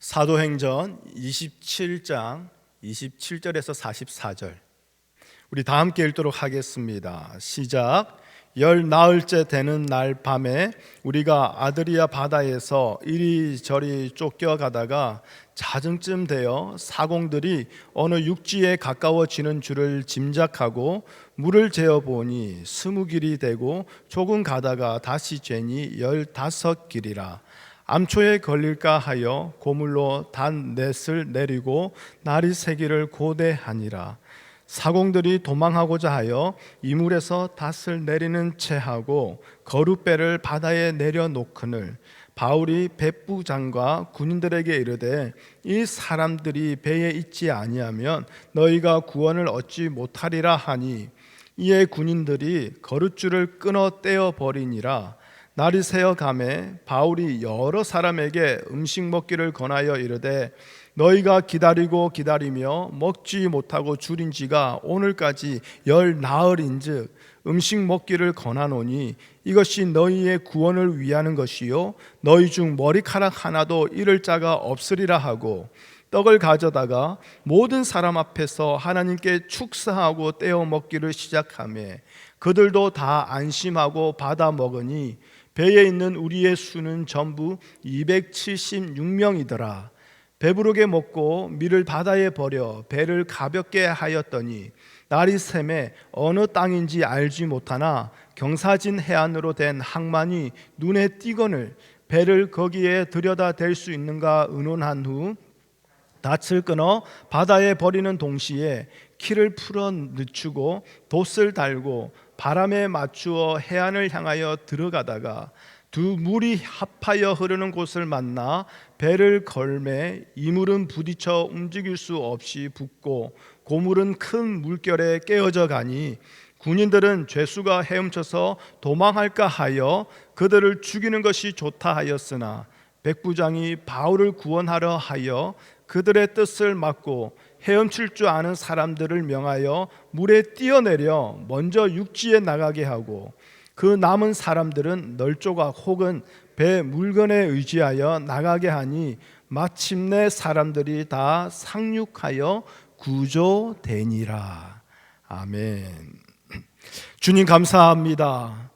사도행전 27장 27절에서 44절 우리 다 함께 읽도록 하겠습니다. 시작. 열 나흘째 되는 날 밤에 우리가 아드리아 바다에서 이리저리 쫓겨가다가 자정쯤 되어 사공들이 어느 육지에 가까워지는 줄을 짐작하고 물을 재어보니 20길이 되고 조금 가다가 다시 재니 15길이라. 암초에 걸릴까 하여 고물로 단 넷을 내리고 날이 새기를 고대하니라. 사공들이 도망하고자 하여 이물에서 닷을 내리는 채 하고 거룻배를 바다에 내려놓거늘 바울이 백부장과 군인들에게 이르되 이 사람들이 배에 있지 아니하면 너희가 구원을 얻지 못하리라 하니 이에 군인들이 거룻줄을 끊어 떼어 버리니라. 날이 새어가매 바울이 여러 사람에게 음식 먹기를 권하여 이르되 너희가 기다리며 먹지 못하고 줄인 지가 오늘까지 열 나흘인즉 음식 먹기를 권하노니 이것이 너희의 구원을 위하는 것이요 너희 중 머리카락 하나도 잃을 자가 없으리라 하고 떡을 가져다가 모든 사람 앞에서 하나님께 축사하고 떼어 먹기를 시작하며 그들도 다 안심하고 받아 먹으니 배에 있는 우리의 수는 전부 276명이더라. 배부르게 먹고 밀을 바다에 버려 배를 가볍게 하였더니 날이 새매 어느 땅인지 알지 못하나 경사진 해안으로 된 항만이 눈에 띄거늘 배를 거기에 들여다 댈 수 있는가 의논한 후 닻을 끊어 바다에 버리는 동시에 키를 풀어 늦추고 돛을 달고 바람에 맞추어 해안을 향하여 들어가다가 두 물이 합하여 흐르는 곳을 만나 배를 걸매 이물은 부딪혀 움직일 수 없이 붓고 고물은 큰 물결에 깨어져 가니 군인들은 죄수가 헤엄쳐서 도망할까 하여 그들을 죽이는 것이 좋다 하였으나 백부장이 바울을 구원하려 하여 그들의 뜻을 막고 헤엄칠 줄 아는 사람들을 명하여 물에 뛰어내려 먼저 육지에 나가게 하고 그 남은 사람들은 널조각 혹은 배 물건에 의지하여 나가게 하니 마침내 사람들이 다 상륙하여 구조되니라. 아멘. 주님 감사합니다.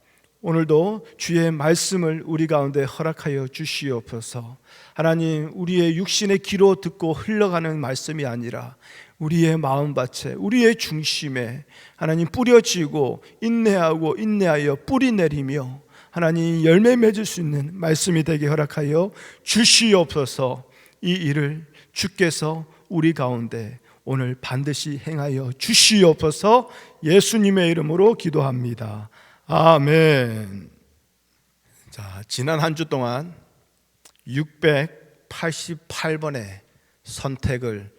오늘도 주의 말씀을 우리 가운데 허락하여 주시옵소서. 하나님, 우리의 육신의 귀로 듣고 흘러가는 말씀이 아니라 우리의 마음밭에, 우리의 중심에 하나님 뿌려지고 인내하여 뿌리 내리며 하나님 열매 맺을 수 있는 말씀이 되게 허락하여 주시옵소서. 이 일을 주께서 우리 가운데 오늘 반드시 행하여 주시옵소서. 예수님의 이름으로 기도합니다. 아멘. 자, 지난 한 주 동안 688번의 선택을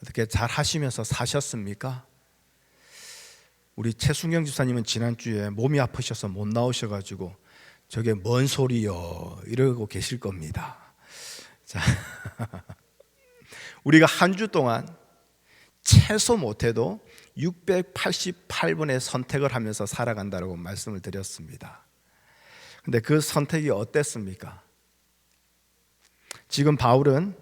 어떻게 잘 하시면서 사셨습니까? 우리 최순경 집사님은 지난주에 몸이 아프셔서 못 나오셔가지고 저게 뭔 소리요 이러고 계실 겁니다. 자, 우리가 한 주 동안 최소 못해도 688번의 선택을 하면서 살아간다고 말씀을 드렸습니다. 근데 그 선택이 어땠습니까? 지금 바울은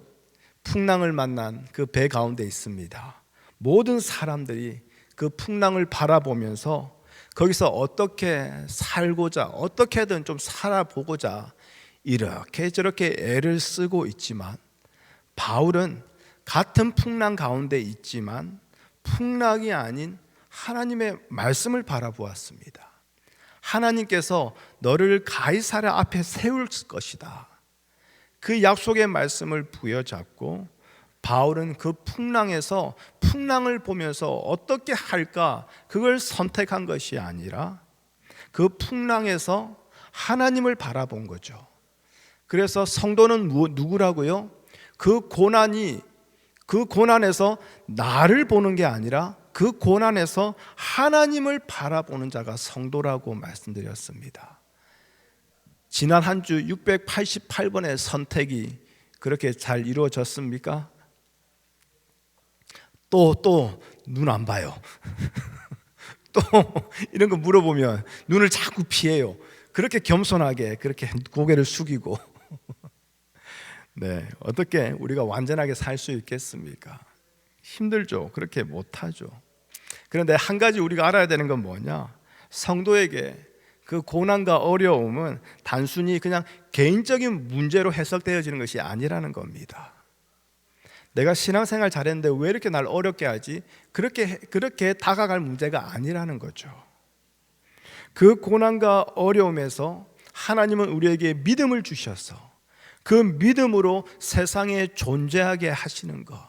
풍랑을 만난 그 배 가운데 있습니다. 모든 사람들이 그 풍랑을 바라보면서 거기서 어떻게 살고자, 어떻게든 좀 살아보고자 이렇게 저렇게 애를 쓰고 있지만 바울은 같은 풍랑 가운데 있지만 풍랑이 아닌 하나님의 말씀을 바라보았습니다. 하나님께서 너를 가이사랴 앞에 세울 것이다. 그 약속의 말씀을 부여잡고 바울은 그 풍랑에서 풍랑을 보면서 어떻게 할까 그걸 선택한 것이 아니라 그 풍랑에서 하나님을 바라본 거죠. 그래서 성도는 누구라고요? 그 고난에서 나를 보는 게 아니라 그 고난에서 하나님을 바라보는 자가 성도라고 말씀드렸습니다. 지난 한 주 688번의 선택이 그렇게 잘 이루어졌습니까? 또 눈 안 봐요. 또 이런 거 물어보면 눈을 자꾸 피해요. 그렇게 겸손하게 그렇게 고개를 숙이고 어떻게 우리가 완전하게 살 수 있겠습니까? 힘들죠. 그렇게 못하죠. 그런데 한 가지 우리가 알아야 되는 건 뭐냐? 성도에게 그 고난과 어려움은 단순히 그냥 개인적인 문제로 해석되어지는 것이 아니라는 겁니다. 내가 신앙생활 잘했는데 왜 이렇게 날 어렵게 하지? 그렇게 다가갈 문제가 아니라는 거죠. 그 고난과 어려움에서 하나님은 우리에게 믿음을 주셔서 그 믿음으로 세상에 존재하게 하시는 것.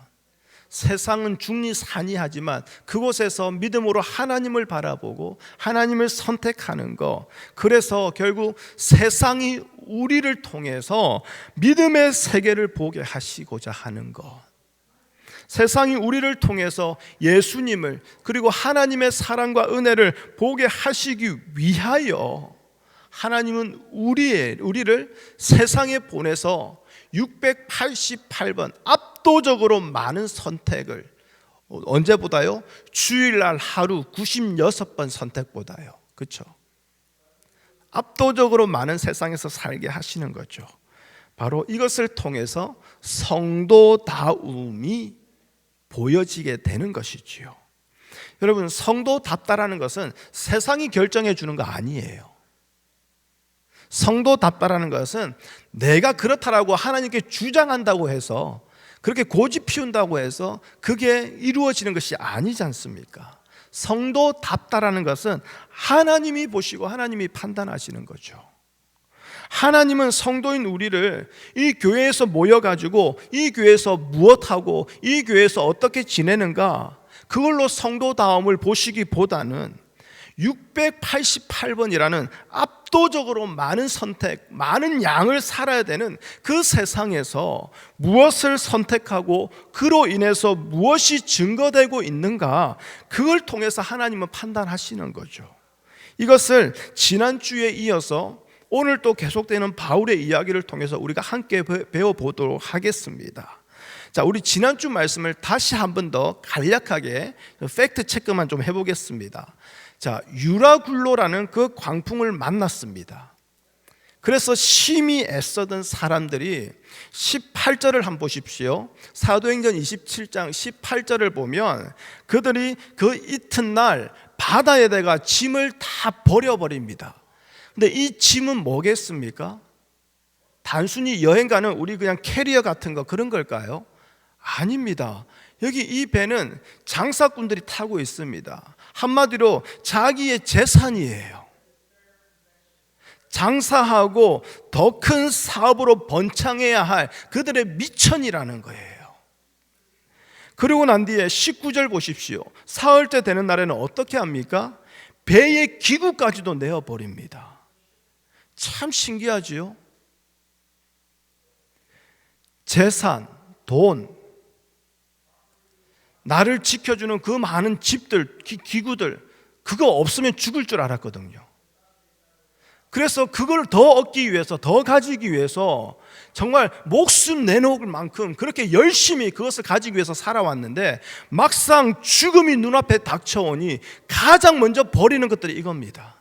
세상은 중리산이하지만 그곳에서 믿음으로 하나님을 바라보고 하나님을 선택하는 것. 그래서 결국 세상이 우리를 통해서 믿음의 세계를 보게 하시고자 하는 것. 세상이 우리를 통해서 예수님을 그리고 하나님의 사랑과 은혜를 보게 하시기 위하여 하나님은 우리를 세상에 보내서 688번 압도적으로 많은 선택을, 언제보다요? 주일날 하루 96번 선택보다요. 그렇죠? 압도적으로 많은 세상에서 살게 하시는 거죠. 바로 이것을 통해서 성도다움이 보여지게 되는 것이지요. 여러분, 성도답다라는 것은 세상이 결정해 주는 거 아니에요. 성도답다라는 것은 내가 그렇다라고 하나님께 주장한다고 해서, 그렇게 고집 피운다고 해서 그게 이루어지는 것이 아니지 않습니까? 성도답다라는 것은 하나님이 보시고 하나님이 판단하시는 거죠. 하나님은 성도인 우리를 이 교회에서 모여가지고 이 교회에서 무엇하고 이 교회에서 어떻게 지내는가, 그걸로 성도다움을 보시기보다는 688번이라는 압도적으로 많은 선택, 많은 양을 살아야 되는 그 세상에서 무엇을 선택하고 그로 인해서 무엇이 증거되고 있는가, 그걸 통해서 하나님은 판단하시는 거죠. 이것을 지난주에 이어서 오늘 또 계속되는 바울의 이야기를 통해서 우리가 함께 배워보도록 하겠습니다. 자, 우리 지난주 말씀을 다시 한 번 더 간략하게 팩트 체크만 좀 해보겠습니다. 자, 유라굴로라는 그 광풍을 만났습니다. 그래서 심히 애쓰던 사람들이 18절을 한번 보십시오. 사도행전 27장 18절을 보면 그들이 그 이튿날 바다에다가 짐을 다 버려버립니다. 근데 이 짐은 뭐겠습니까? 단순히 여행 가는 우리 그냥 캐리어 같은 거, 그런 걸까요? 아닙니다. 여기 이 배는 장사꾼들이 타고 있습니다. 한마디로 자기의 재산이에요. 장사하고 더 큰 사업으로 번창해야 할 그들의 미천이라는 거예요. 그리고 난 뒤에 19절 보십시오. 사흘째 되는 날에는 어떻게 합니까? 배의 기구까지도 내어버립니다. 참 신기하지요? 재산, 돈, 나를 지켜주는 그 많은 집들, 기구들, 그거 없으면 죽을 줄 알았거든요. 그래서 그걸 더 얻기 위해서, 더 가지기 위해서 정말 목숨 내놓을 만큼 그렇게 열심히 그것을 가지기 위해서 살아왔는데, 막상 죽음이 눈앞에 닥쳐오니 가장 먼저 버리는 것들이 이겁니다.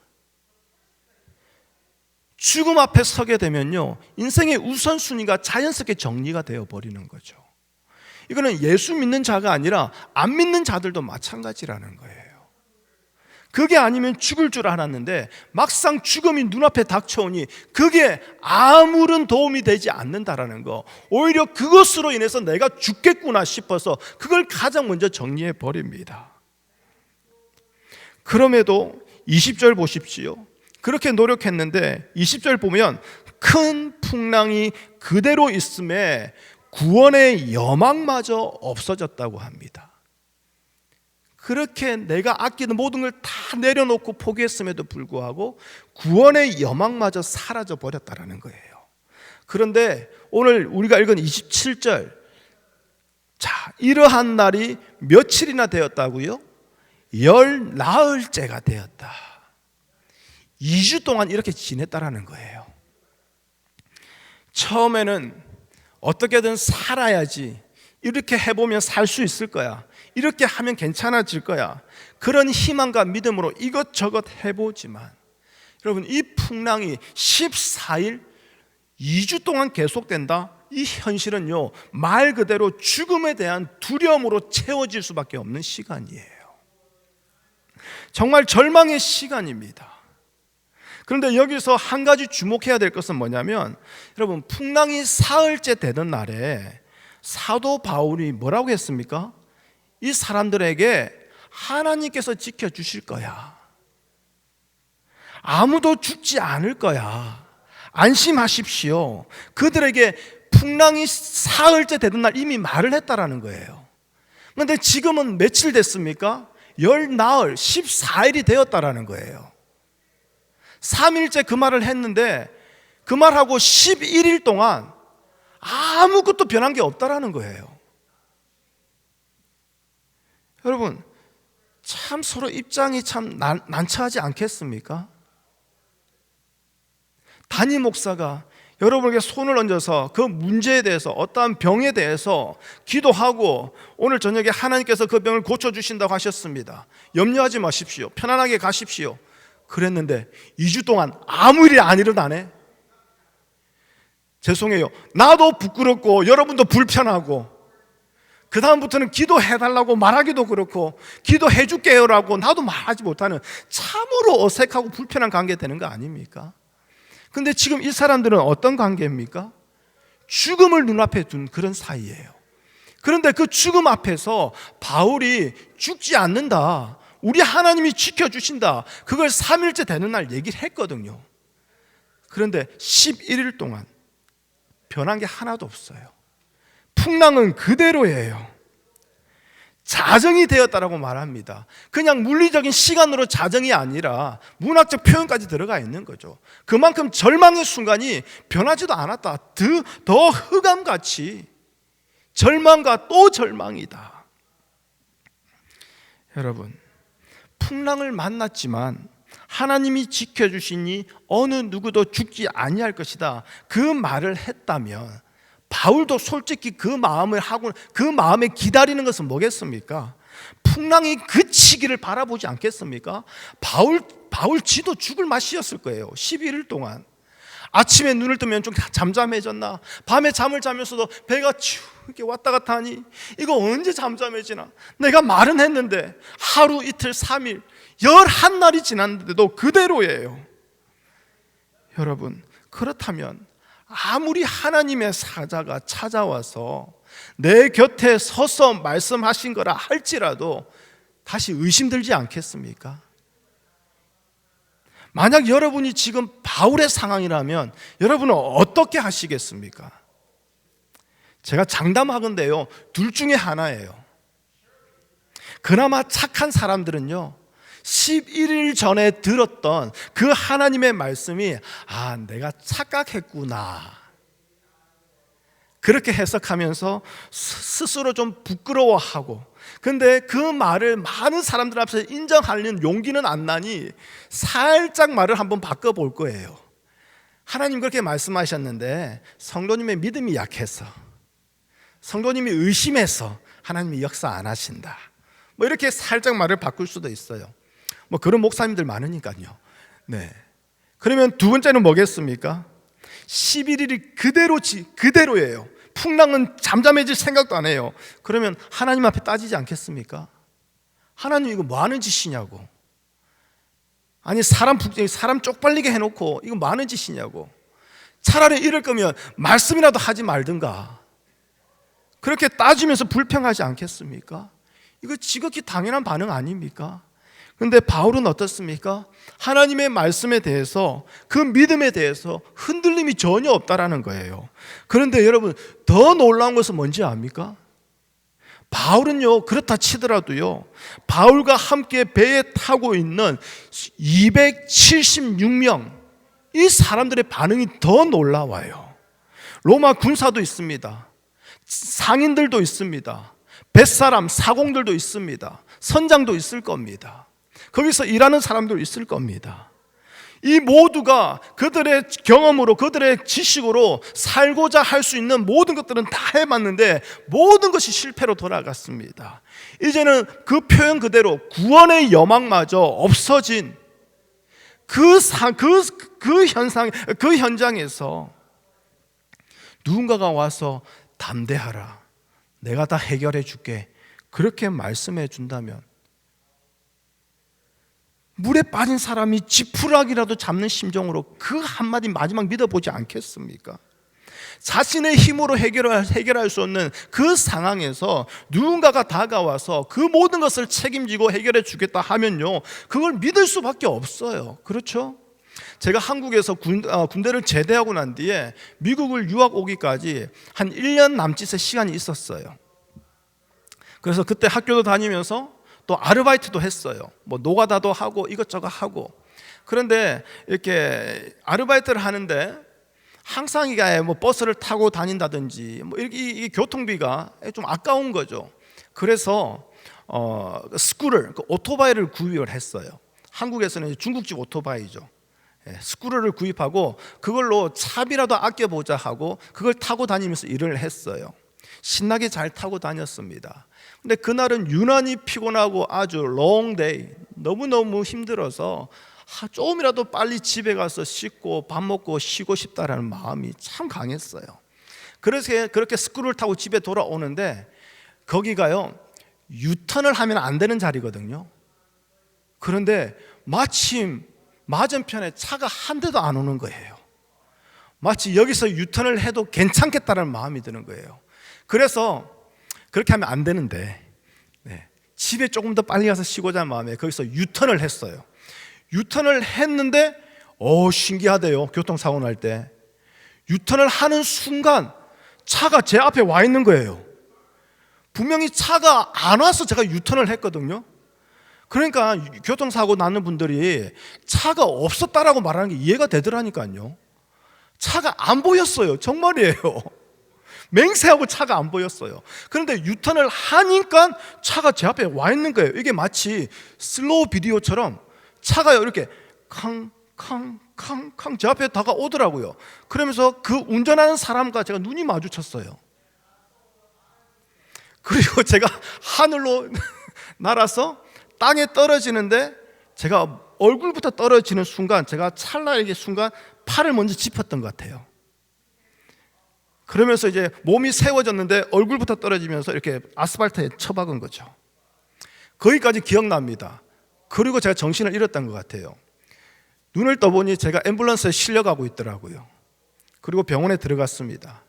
죽음 앞에 서게 되면요, 인생의 우선순위가 자연스럽게 정리가 되어 버리는 거죠. 이거는 예수 믿는 자가 아니라 안 믿는 자들도 마찬가지라는 거예요. 그게 아니면 죽을 줄 알았는데 막상 죽음이 눈앞에 닥쳐오니 그게 아무런 도움이 되지 않는다라는 거, 오히려 그것으로 인해서 내가 죽겠구나 싶어서 그걸 가장 먼저 정리해 버립니다. 그럼에도 20절 보십시오. 그렇게 노력했는데 20절 보면 큰 풍랑이 그대로 있음에 구원의 여망마저 없어졌다고 합니다. 그렇게 내가 아끼는 모든 걸 다 내려놓고 포기했음에도 불구하고 구원의 여망마저 사라져 버렸다는 거예요. 그런데 오늘 우리가 읽은 27절, 자, 이러한 날이 며칠이나 되었다고요? 10나흘째가 되었다. 2주 동안 이렇게 지냈다라는 거예요. 처음에는 어떻게든 살아야지, 이렇게 해보면 살 수 있을 거야, 이렇게 하면 괜찮아질 거야, 그런 희망과 믿음으로 이것저것 해보지만 여러분, 이 풍랑이 14일 2주 동안 계속된다? 이 현실은요, 말 그대로 죽음에 대한 두려움으로 채워질 수밖에 없는 시간이에요. 정말 절망의 시간입니다. 그런데 여기서 한 가지 주목해야 될 것은 뭐냐면, 여러분, 풍랑이 사흘째 되던 날에 사도 바울이 뭐라고 했습니까? 이 사람들에게 하나님께서 지켜주실 거야, 아무도 죽지 않을 거야, 안심하십시오. 그들에게 풍랑이 사흘째 되던 날 이미 말을 했다라는 거예요. 그런데 지금은 며칠 됐습니까? 열 나흘, 14일이 되었다라는 거예요. 3일째 그 말을 했는데 그 말하고 11일 동안 아무것도 변한 게 없다라는 거예요. 여러분, 참 서로 입장이 참 난처하지 않겠습니까? 담임 목사가 여러분에게 손을 얹어서 그 문제에 대해서, 어떠한 병에 대해서 기도하고 오늘 저녁에 하나님께서 그 병을 고쳐주신다고 하셨습니다. 염려하지 마십시오, 편안하게 가십시오. 그랬는데 2주 동안 아무 일이 안 일어나네. 죄송해요, 나도 부끄럽고 여러분도 불편하고, 그 다음부터는 기도해달라고 말하기도 그렇고, 기도해줄게요라고 나도 말하지 못하는 참으로 어색하고 불편한 관계 되는 거 아닙니까? 근데 지금 이 사람들은 어떤 관계입니까? 죽음을 눈앞에 둔 그런 사이예요. 그런데 그 죽음 앞에서 바울이 죽지 않는다, 우리 하나님이 지켜주신다, 그걸 3일째 되는 날 얘기를 했거든요. 그런데 11일 동안 변한 게 하나도 없어요. 풍랑은 그대로예요. 자정이 되었다라고 말합니다. 그냥 물리적인 시간으로 자정이 아니라 문학적 표현까지 들어가 있는 거죠. 그만큼 절망의 순간이 변하지도 않았다. 더 흑암같이 절망과 또 절망이다. 여러분, 풍랑을 만났지만 하나님이 지켜주시니 어느 누구도 죽지 아니할 것이다, 그 말을 했다면 바울도 솔직히 그 마음을 하고 그 마음에 기다리는 것은 뭐겠습니까? 풍랑이 그치기를 바라보지 않겠습니까? 바울 지도 죽을 맛이었을 거예요. 11일 동안 아침에 눈을 뜨면 좀 잠잠해졌나, 밤에 잠을 자면서도 배가 쭉 이렇게 왔다 갔다 하니 이거 언제 잠잠해지나, 내가 말은 했는데 하루 이틀 3일 11날이 지났는데도 그대로예요. 여러분, 그렇다면 아무리 하나님의 사자가 찾아와서 내 곁에 서서 말씀하신 거라 할지라도 다시 의심들지 않겠습니까? 만약 여러분이 지금 바울의 상황이라면 여러분은 어떻게 하시겠습니까? 제가 장담하건대요, 둘 중에 하나예요. 그나마 착한 사람들은요, 11일 전에 들었던 그 하나님의 말씀이 내가 착각했구나, 그렇게 해석하면서 스스로 좀 부끄러워하고, 근데 그 말을 많은 사람들 앞에서 인정하려는 용기는 안 나니 살짝 말을 한번 바꿔볼 거예요. 하나님 그렇게 말씀하셨는데 성도님의 믿음이 약해서, 성도님이 의심해서 하나님이 역사 안 하신다, 이렇게 살짝 말을 바꿀 수도 있어요. 그런 목사님들 많으니까요. 네. 그러면 두 번째는 뭐겠습니까? 11일이 그대로예요. 풍랑은 잠잠해질 생각도 안 해요. 그러면 하나님 앞에 따지지 않겠습니까? 하나님 이거 뭐 하는 짓이냐고. 아니 사람 쪽팔리게 해놓고 이거 뭐 하는 짓이냐고. 차라리 이럴 거면 말씀이라도 하지 말든가. 그렇게 따지면서 불평하지 않겠습니까? 이거 지극히 당연한 반응 아닙니까? 그런데 바울은 어떻습니까? 하나님의 말씀에 대해서, 그 믿음에 대해서 흔들림이 전혀 없다라는 거예요. 그런데 여러분, 더 놀라운 것은 뭔지 압니까? 바울은요, 그렇다 치더라도요, 바울과 함께 배에 타고 있는 276명, 이 사람들의 반응이 더 놀라워요. 로마 군사도 있습니다. 상인들도 있습니다. 뱃사람, 사공들도 있습니다. 선장도 있을 겁니다. 거기서 일하는 사람도 있을 겁니다. 이 모두가 그들의 경험으로, 그들의 지식으로 살고자 할 수 있는 모든 것들은 다 해봤는데 모든 것이 실패로 돌아갔습니다. 이제는 그 표현 그대로 구원의 여망마저 없어진 그 현장에서 누군가가 와서 담대하라, 내가 다 해결해 줄게, 그렇게 말씀해 준다면 물에 빠진 사람이 지푸라기라도 잡는 심정으로 그 한마디 마지막 믿어보지 않겠습니까? 자신의 힘으로 해결할 수 없는 그 상황에서 누군가가 다가와서 그 모든 것을 책임지고 해결해 주겠다 하면요, 그걸 믿을 수밖에 없어요. 그렇죠? 제가 한국에서 군대를 제대하고 난 뒤에 미국을 유학 오기까지 한 1년 남짓의 시간이 있었어요. 그래서 그때 학교도 다니면서 또 아르바이트도 했어요. 뭐 노가다도 하고 이것저것 하고. 그런데 이렇게 아르바이트를 하는데 항상 이게 뭐 버스를 타고 다닌다든지 뭐 이 교통비가 좀 아까운 거죠. 그래서 스쿠터, 오토바이를 구입을 했어요. 한국에서는 중국집 오토바이죠. 스쿠터를 구입하고 그걸로 차비라도 아껴보자 하고 그걸 타고 다니면서 일을 했어요. 신나게 잘 타고 다녔습니다. 근데 그날은 유난히 피곤하고 아주 롱데이, 너무너무 힘들어서 조금이라도 빨리 집에 가서 씻고 밥 먹고 쉬고 싶다라는 마음이 참 강했어요. 그래서 그렇게 스쿠터를 타고 집에 돌아오는데 거기가요, 유턴을 하면 안 되는 자리거든요. 그런데 마침 맞은편에 차가 한 대도 안 오는 거예요. 마치 여기서 유턴을 해도 괜찮겠다는 마음이 드는 거예요. 그래서 그렇게 하면 안 되는데 집에 조금 더 빨리 가서 쉬고자 하는 마음에 거기서 유턴을 했어요. 유턴을 했는데 신기하대요. 교통사고 날 때 유턴을 하는 순간 차가 제 앞에 와 있는 거예요. 분명히 차가 안 와서 제가 유턴을 했거든요. 그러니까 교통사고 나는 분들이 차가 없었다라고 말하는 게 이해가 되더라니까요. 차가 안 보였어요. 정말이에요. 맹세하고 차가 안 보였어요. 그런데 유턴을 하니까 차가 제 앞에 와 있는 거예요. 이게 마치 슬로우 비디오처럼 차가 이렇게 캉캉캉캉 제 앞에 다가오더라고요. 그러면서 그 운전하는 사람과 제가 눈이 마주쳤어요. 그리고 제가 하늘로 날아서 땅에 떨어지는데 제가 얼굴부터 떨어지는 순간 제가 찰나에게 순간 팔을 먼저 짚었던 것 같아요. 그러면서 이제 몸이 세워졌는데 얼굴부터 떨어지면서 이렇게 아스팔트에 처박은 거죠. 거기까지 기억납니다. 그리고 제가 정신을 잃었던 것 같아요. 눈을 떠보니 제가 앰뷸런스에 실려가고 있더라고요. 그리고 병원에 들어갔습니다.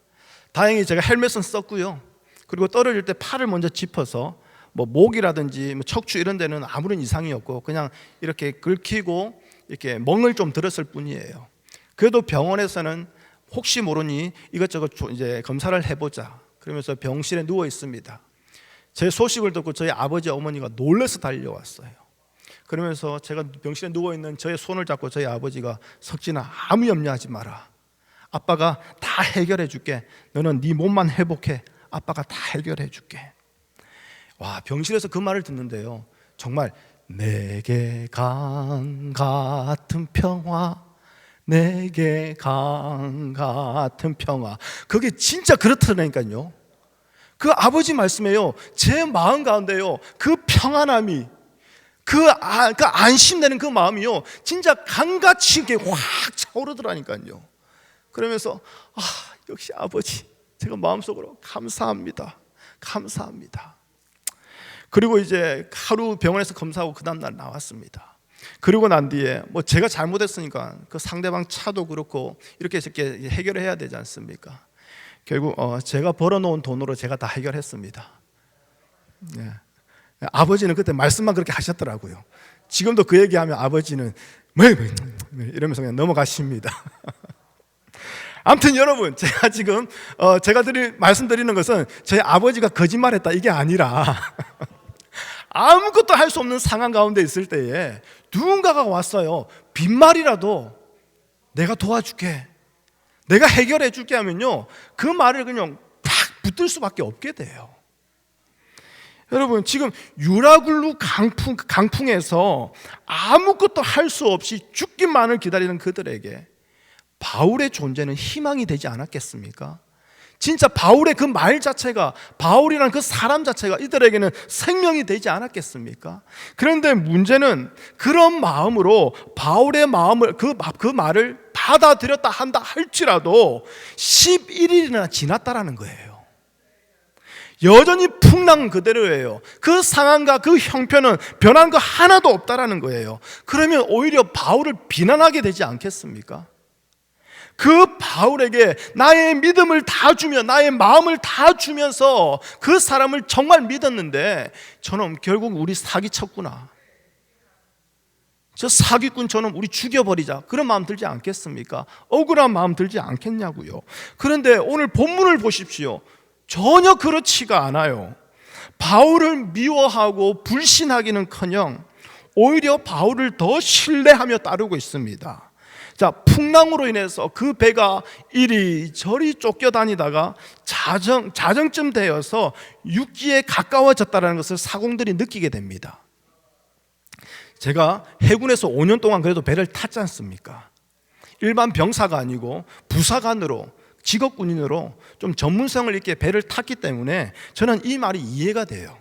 다행히 제가 헬멧은 썼고요. 그리고 떨어질 때 팔을 먼저 짚어서 뭐 목이라든지 척추 이런 데는 아무런 이상이 없고 그냥 이렇게 긁히고 이렇게 멍을 좀 들었을 뿐이에요. 그래도 병원에서는 혹시 모르니 이것저것 이제 검사를 해보자 그러면서 병실에 누워 있습니다. 제 소식을 듣고 저희 아버지 어머니가 놀라서 달려왔어요. 그러면서 제가 병실에 누워 있는 저의 손을 잡고 저희 아버지가 석진아, 아무 염려하지 마라. 아빠가 다 해결해 줄게. 너는 네 몸만 회복해. 아빠가 다 해결해 줄게. 와, 병실에서 그 말을 듣는데요, 정말 내게 강 같은 평화, 내게 강 같은 평화, 그게 진짜 그렇더라니까요. 그 아버지 말씀에요, 제 마음 가운데요, 그 평안함이, 그 안심되는 그 마음이요, 진짜 강같이 이렇게 확 차오르더라니까요. 그러면서 역시 아버지, 제가 마음속으로 감사합니다. 감사합니다. 그리고 이제 하루 병원에서 검사하고 그 다음날 나왔습니다. 그리고 난 뒤에 뭐 제가 잘못했으니까 그 상대방 차도 그렇고 이렇게 해결을 해야 되지 않습니까? 결국 제가 벌어놓은 돈으로 제가 다 해결했습니다. 네. 아버지는 그때 말씀만 그렇게 하셨더라고요. 지금도 그 얘기하면 아버지는 이러면서 그냥 넘어가십니다. 아무튼 여러분, 제가 지금 제가 말씀드리는 것은 저희 아버지가 거짓말했다 이게 아니라 아무것도 할 수 없는 상황 가운데 있을 때에 누군가가 왔어요. 빈말이라도 내가 도와줄게, 내가 해결해 줄게 하면요, 그 말을 그냥 팍 붙들 수밖에 없게 돼요. 여러분, 지금 유라굴루 강풍에서 아무것도 할 수 없이 죽기만을 기다리는 그들에게 바울의 존재는 희망이 되지 않았겠습니까? 진짜 바울의 그 말 자체가, 바울이라는 그 사람 자체가 이들에게는 생명이 되지 않았겠습니까? 그런데 문제는 그런 마음으로 바울의 마음을, 그 말을 받아들였다 한다 할지라도 11일이나 지났다라는 거예요. 여전히 풍랑 그대로예요. 그 상황과 그 형편은 변한 거 하나도 없다라는 거예요. 그러면 오히려 바울을 비난하게 되지 않겠습니까? 그 바울에게 나의 믿음을 다 주며 나의 마음을 다 주면서 그 사람을 정말 믿었는데 저놈 결국 우리 사기쳤구나, 저 사기꾼처럼 우리 죽여버리자, 그런 마음 들지 않겠습니까? 억울한 마음 들지 않겠냐고요. 그런데 오늘 본문을 보십시오. 전혀 그렇지가 않아요. 바울을 미워하고 불신하기는커녕 오히려 바울을 더 신뢰하며 따르고 있습니다. 자, 풍랑으로 인해서 그 배가 이리저리 쫓겨다니다가 자정쯤 되어서 육지에 가까워졌다는 것을 사공들이 느끼게 됩니다. 제가 해군에서 5년 동안 그래도 배를 탔지 않습니까? 일반 병사가 아니고 부사관으로, 직업군인으로 좀 전문성을 있게 배를 탔기 때문에 저는 이 말이 이해가 돼요.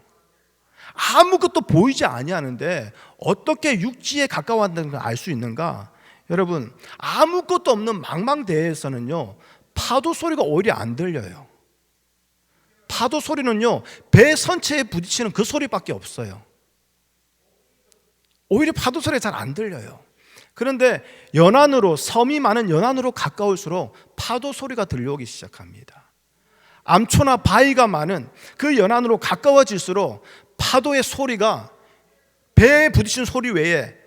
아무것도 보이지 아니하는데 어떻게 육지에 가까워한다는 걸 알 수 있는가? 여러분, 아무것도 없는 망망대해에서는요, 파도 소리가 오히려 안 들려요. 파도 소리는요, 배 선체에 부딪히는 그 소리밖에 없어요. 오히려 파도 소리가 잘 안 들려요. 그런데 연안으로, 섬이 많은 연안으로 가까울수록 파도 소리가 들려오기 시작합니다. 암초나 바위가 많은 그 연안으로 가까워질수록 파도의 소리가 배에 부딪히는 소리 외에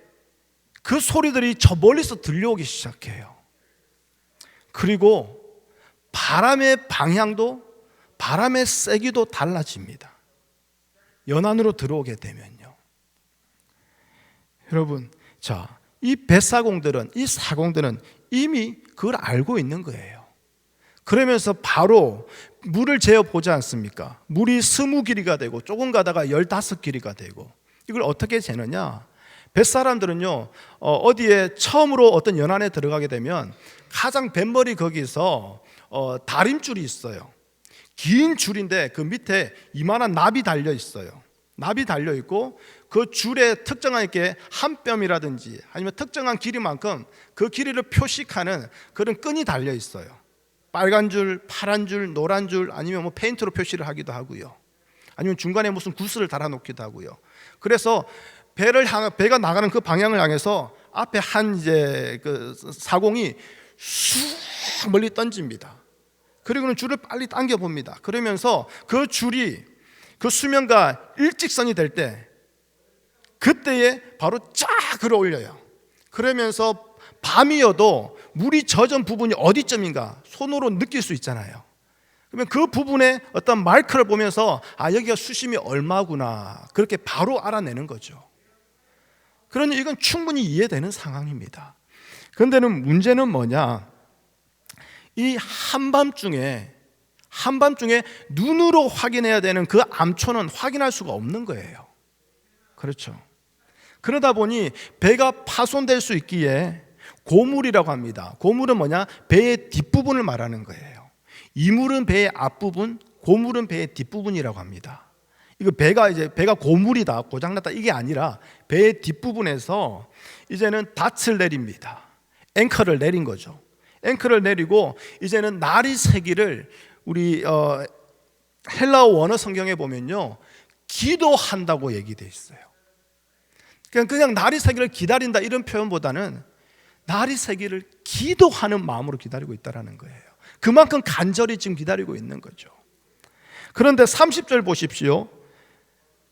그 소리들이 저 멀리서 들려오기 시작해요. 그리고 바람의 방향도, 바람의 세기도 달라집니다. 연안으로 들어오게 되면요. 여러분, 자, 이 뱃사공들은, 이 사공들은 이미 그걸 알고 있는 거예요. 그러면서 바로 물을 재어보지 않습니까? 물이 20길이가 되고 조금 가다가 15길이가 되고, 이걸 어떻게 재느냐? 뱃사람들은요, 어디에 처음으로 어떤 연안에 들어가게 되면 가장 뱃머리 거기서 다림줄이 있어요. 긴 줄인데 그 밑에 이만한 납이 달려 있어요. 납이 달려 있고 그 줄에 특정한 이렇게 한 뼘이라든지 아니면 특정한 길이만큼 그 길이를 표식하는 그런 끈이 달려 있어요. 빨간 줄, 파란 줄, 노란 줄, 아니면 뭐 페인트로 표시를 하기도 하고요. 아니면 중간에 무슨 구슬을 달아놓기도 하고요. 그래서 배가 나가는 그 방향을 향해서 앞에 한 이제 그 사공이 쑥 멀리 던집니다. 그리고는 줄을 빨리 당겨 봅니다. 그러면서 그 줄이 그 수면과 일직선이 될 때 그때에 바로 쫙 끌어 올려요. 그러면서 밤이어도 물이 젖은 부분이 어디쯤인가 손으로 느낄 수 있잖아요. 그러면 그 부분에 어떤 마이크를 보면서 아, 여기가 수심이 얼마구나, 그렇게 바로 알아내는 거죠. 그러니 이건 충분히 이해되는 상황입니다. 그런데는 문제는 뭐냐? 이 한밤중에 눈으로 확인해야 되는 그 암초는 확인할 수가 없는 거예요. 그렇죠. 그러다 보니 배가 파손될 수 있기에 고물이라고 합니다. 고물은 뭐냐? 배의 뒷부분을 말하는 거예요. 이물은 배의 앞부분, 고물은 배의 뒷부분이라고 합니다. 이거 배가 고물이다, 고장났다, 이게 아니라 배의 뒷부분에서 이제는 닻을 내립니다. 앵커를 내린 거죠. 앵커를 내리고 이제는 나리새기를 우리 헬라어 원어 성경에 보면요, 기도한다고 얘기되어 있어요. 그냥 나리새기를 기다린다 이런 표현보다는 나리새기를 기도하는 마음으로 기다리고 있다는 거예요. 그만큼 간절히 지금 기다리고 있는 거죠. 그런데 30절 보십시오.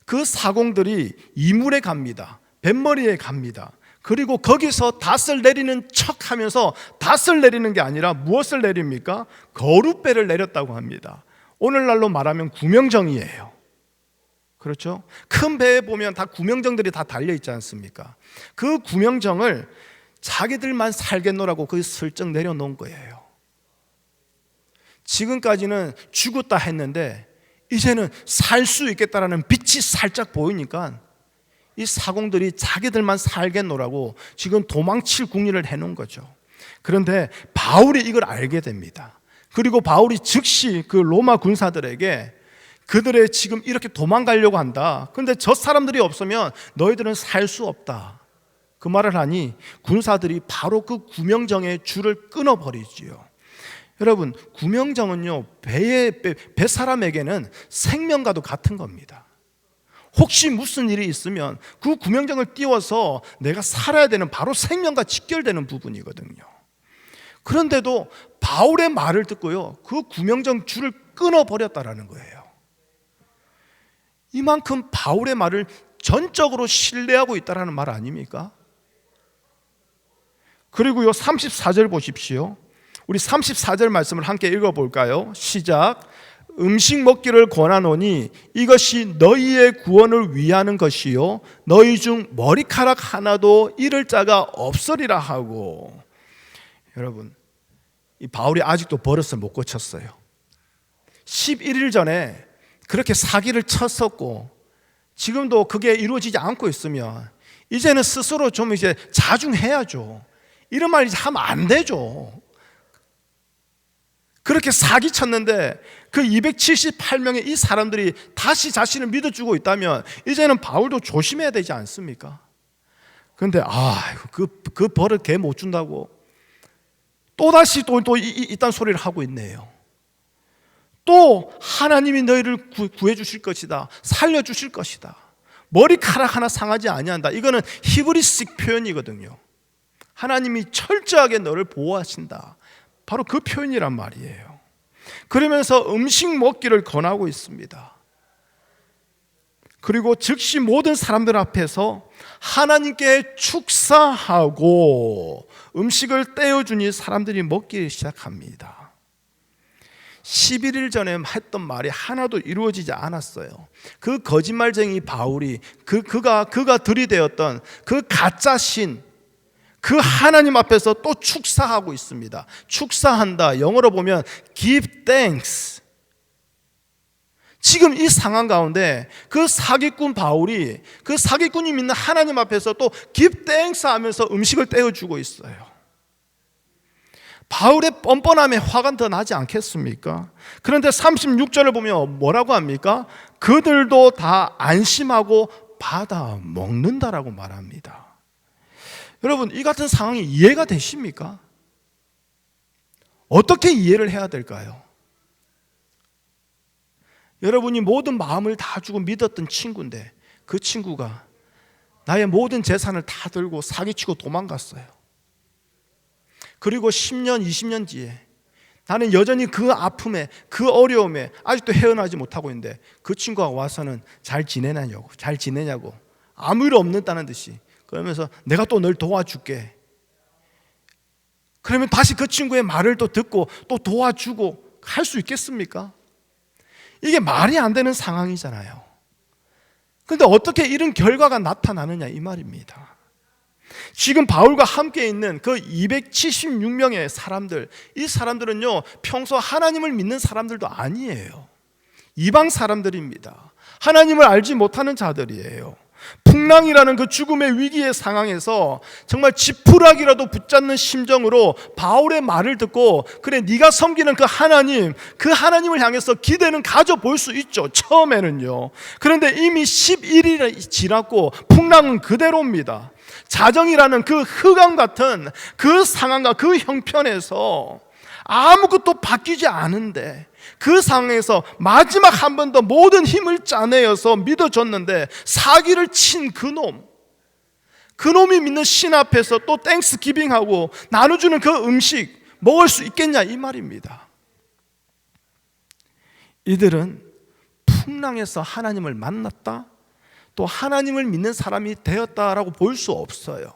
그 사공들이 이물에 갑니다. 뱃머리에 갑니다. 그리고 거기서 닷을 내리는 척하면서 닷을 내리는 게 아니라 무엇을 내립니까? 거룻배를 내렸다고 합니다. 오늘날로 말하면 구명정이에요. 그렇죠? 큰 배에 보면 다 구명정들이 다 달려 있지 않습니까? 그 구명정을 자기들만 살겠노라고 거기 슬쩍 내려놓은 거예요. 지금까지는 죽었다 했는데 이제는 살 수 있겠다라는 빛이 살짝 보이니까 이 사공들이 자기들만 살겠노라고 지금 도망칠 궁리를 해놓은 거죠. 그런데 바울이 이걸 알게 됩니다. 그리고 바울이 즉시 그 로마 군사들에게 그들의 지금 이렇게 도망가려고 한다. 그런데 저 사람들이 없으면 너희들은 살 수 없다. 그 말을 하니 군사들이 바로 그 구명정의 줄을 끊어버리지요. 여러분, 구명정은요, 배 사람에게는 생명과도 같은 겁니다. 혹시 무슨 일이 있으면 그 구명정을 띄워서 내가 살아야 되는 바로 생명과 직결되는 부분이거든요. 그런데도 바울의 말을 듣고요, 그 구명정 줄을 끊어버렸다라는 거예요. 이만큼 바울의 말을 전적으로 신뢰하고 있다라는 말 아닙니까? 그리고요, 34절 보십시오. 우리 34절 말씀을 함께 읽어볼까요? 시작. 음식 먹기를 권하노니 이것이 너희의 구원을 위하는 것이요 너희 중 머리카락 하나도 잃을 자가 없으리라 하고. 여러분, 이 바울이 아직도 버릇을 못 고쳤어요. 11일 전에 그렇게 사기를 쳤었고 지금도 그게 이루어지지 않고 있으면 이제는 스스로 좀 이제 자중해야죠. 이런 말 이제 하면 안 되죠. 그렇게 사기 쳤는데 그 278명의 이 사람들이 다시 자신을 믿어주고 있다면 이제는 바울도 조심해야 되지 않습니까? 그런데 그 벌을 걔 못 준다고 또다시 이딴 소리를 하고 있네요. 또 하나님이 너희를 구해 주실 것이다, 살려 주실 것이다, 머리카락 하나 상하지 아니한다. 이거는 히브리식 표현이거든요. 하나님이 철저하게 너를 보호하신다, 바로 그 표현이란 말이에요. 그러면서 음식 먹기를 권하고 있습니다. 그리고 즉시 모든 사람들 앞에서 하나님께 축사하고 음식을 떼어주니 사람들이 먹기 시작합니다. 11일 전에 했던 말이 하나도 이루어지지 않았어요. 그 거짓말쟁이 바울이 그가 들이대었던 그 가짜 신, 그 하나님 앞에서 또 축사하고 있습니다. 축사한다, 영어로 보면 give thanks. 지금 이 상황 가운데 그 사기꾼 바울이 그 사기꾼이 믿는 하나님 앞에서 또 give thanks 하면서 음식을 떼어주고 있어요. 바울의 뻔뻔함에 화가 더 나지 않겠습니까? 그런데 36절을 보면 뭐라고 합니까? 그들도 다 안심하고 받아 먹는다라고 말합니다. 여러분, 이 같은 상황이 이해가 되십니까? 어떻게 이해를 해야 될까요? 여러분이 모든 마음을 다 주고 믿었던 친구인데 그 친구가 나의 모든 재산을 다 들고 사기치고 도망갔어요. 그리고 10년, 20년 뒤에 나는 여전히 그 아픔에, 그 어려움에 아직도 헤어나지 못하고 있는데 그 친구가 와서는 잘 지내냐고 아무 일 없는다는 듯이 그러면서 내가 또 널 도와줄게. 그러면 다시 그 친구의 말을 또 듣고 또 도와주고 할 수 있겠습니까? 이게 말이 안 되는 상황이잖아요. 그런데 어떻게 이런 결과가 나타나느냐 이 말입니다. 지금 바울과 함께 있는 그 276명의 사람들, 이 사람들은요 평소 하나님을 믿는 사람들도 아니에요. 이방 사람들입니다. 하나님을 알지 못하는 자들이에요. 풍랑이라는 그 죽음의 위기의 상황에서 정말 지푸라기라도 붙잡는 심정으로 바울의 말을 듣고 그래 네가 섬기는 그 하나님을 향해서 기대는 가져볼 수 있죠, 처음에는요. 그런데 이미 11일이 지났고 풍랑은 그대로입니다. 자정이라는 그 흑암 같은 그 상황과 그 형편에서 아무것도 바뀌지 않은데 그 상황에서 마지막 한 번 더 모든 힘을 짜내어서 믿어줬는데 사기를 친 그놈이 믿는 신 앞에서 또 땡스 기빙하고 나눠주는 그 음식 먹을 수 있겠냐 이 말입니다. 이들은 풍랑에서 하나님을 만났다, 또 하나님을 믿는 사람이 되었다라고 볼 수 없어요.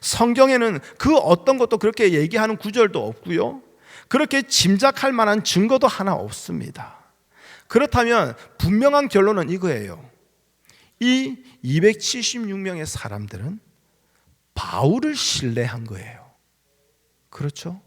성경에는 그 어떤 것도 그렇게 얘기하는 구절도 없고요, 그렇게 짐작할 만한 증거도 하나 없습니다. 그렇다면 분명한 결론은 이거예요. 이 276명의 사람들은 바울을 신뢰한 거예요. 그렇죠?